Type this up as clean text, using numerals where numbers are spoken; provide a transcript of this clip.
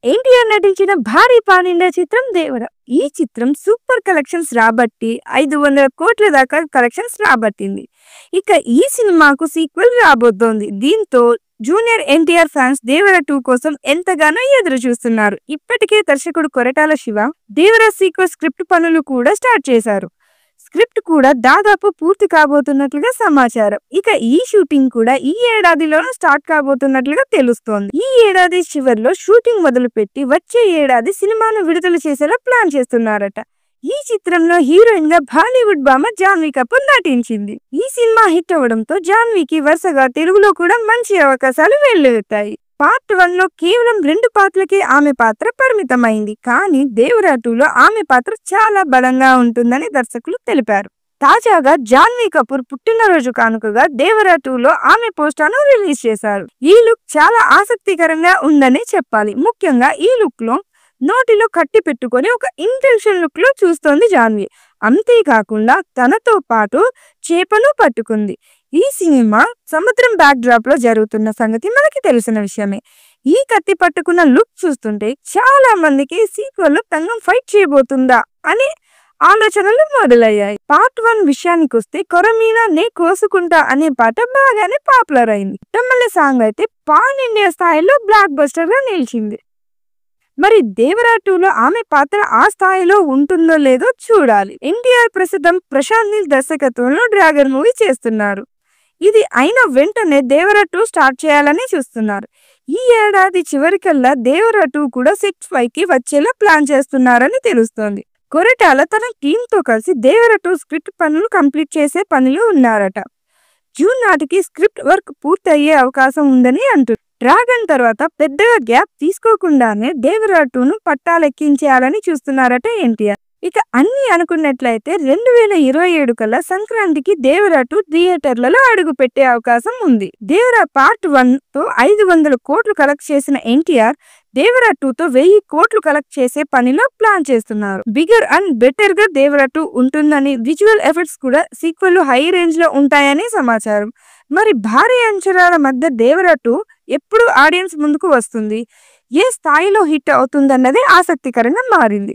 ఎన్టీఆర్ నటించిన భారీ pan India చిత్రం దేవర. ఈ చిత్రం సూపర్ కలెక్షన్స్ రాబట్టి 500 కోట్ల దాకా కలెక్షన్స్ రాబట్టింది. ఇక ఈ సినిమాకు సీక్వెల్ రాబోతోంది. దీంతో జూనియర్ ఎన్టీఆర్ ఫ్యాన్స్ దేవర 2 కోసం ఎంతగానో ఎదురు చూస్తున్నారు. ఇప్పటికే దర్శకుడు కొరటాల శివ దేవర సీక్వెల్ స్క్రిప్ట్ పనులు కూడా స్టార్ట్ చేశారు. స్క్రిప్ట్ కూడా దాదాపు పూర్తి కాబోతున్నట్లుగా సమాచారం. ఇక ఈ షూటింగ్ కూడా ఈ ఏడాదిలోనే స్టార్ట్ కాబోతున్నట్లుగా తెలుస్తోంది. ఈ ఏడాది చివరిలో షూటింగ్ మొదలుపెట్టి వచ్చే ఏడాది సినిమాను విడుదల చేసేలా ప్లాన్ చేస్తున్నారట. ఈ చిత్రంలో హీరోయిన్ గా బాలీవుడ్ భామ జాన్వీ కపూర్ నటించింది. ఈ సినిమా హిట్ అవడంతో జాన్వీకి వరుసగా తెలుగులో కూడా మంచి అవకాశాలు వెల్లువెత్తాయి. పార్ట్ 1 లో కేవలం 2 పాత్రలకే ఆమె పాత్ర పరిమితమైంది. కానీ దేవర 2లో ఆమె పాత్ర చాలా బలంగా ఉంటుందని దర్శకులు తెలిపారు. తాజాగా జాన్వీ కపూర్ పుట్టినరోజు కానుకగా దేవర 2లో ఆమె పోస్టర్ను రిలీజ్ చేశారు. ఈ లుక్ చాలా ఆసక్తికరంగా ఉందని చెప్పాలి. ముఖ్యంగా ఈ లుక్ లో నోటిలో కట్టి పెట్టుకొని ఒక ఇంటెన్షన్ లుక్ లో చూస్తోంది జాన్వీ. అంతేకాకుండా తనతో పాటు చేపను పట్టుకుంది. ఈ సినిమా సముద్రం బ్యాక్ డ్రాప్ లో జరుగుతున్న సంగతి మనకి తెలిసిన విషయమే. ఈ కత్తి పట్టుకున్న లుక్ చూస్తుంటే చాలా మందికి సీక్వెల్ లో తంగం ఫైట్ చేయబోతుందా అనే ఆలోచనలు మొదలయ్యాయి. పార్ట్ 1 విషయానికి వస్తే కొరమీనా నే కోసుకుంటా అనే పాట బాగానే పాపులర్ అయింది. తమిళ సాంగ్ అయితే పాన్ ఇండియా స్థాయిలో బ్లాక్ బస్టర్ గా నిలిచింది. మరి దేవర 2లో ఆమె పాత్ర ఆ స్థాయిలో ఉంటుందో లేదో చూడాలి. ఎన్టీఆర్ ప్రస్తుతం ప్రశాంత్ నీల్ దర్శకత్వంలో డ్రాగన్ మూవీ చేస్తున్నారు. ఇది అయిన వెంటనే దేవర 2 స్టార్ట్ చేయాలని చూస్తున్నారు. ఈ ఏడాది చివరికల్లా దేవర 2 కూడా సెట్ 5కి వచ్చేలా ప్లాన్ చేస్తున్నారని తెలుస్తోంది. కొరటాల తన టీమ్ తో కలిసి దేవర 2 స్క్రిప్ట్ పనులు కంప్లీట్ చేసే పనిలో ఉన్నారట. జూన్ నాటికి స్క్రిప్ట్ వర్క్ పూర్తి అయ్యే అవకాశం ఉందని అంటున్నారు. డ్రాగన్ తర్వాత పెద్దగా గ్యాప్ తీసుకోకుండానే దేవర 2ను పట్టాలెక్కించేయాలని చూస్తున్నారట ఎన్టీఆర్. ఇక అన్ని అనుకున్నట్లయితే 2027 కల్లా సంక్రాంతికి దేవర 2 థియేటర్లలో అడుగు పెట్టే అవకాశం ఉంది. దేవర పార్ట్ 1 తో 500 కోట్లు కలెక్ట్ చేసిన ఎన్టీఆర్ దేవర 2తో 1000 కోట్లు కలెక్ట్ చేసే పనిలో ప్లాన్ చేస్తున్నారు. బిగర్ అండ్ బెటర్ గా దేవర 2 ఉంటుందని, విజువల్ ఎఫెక్ట్స్ కూడా సీక్వెల్ హై రేంజ్ లో ఉంటాయని సమాచారం. మరి భారీ అంచనాల మధ్య దేవర 2 ఎప్పుడు ఆడియన్స్ ముందుకు వస్తుంది, ఏ స్థాయిలో హిట్ అవుతుందన్నది ఆసక్తికరంగా మారింది.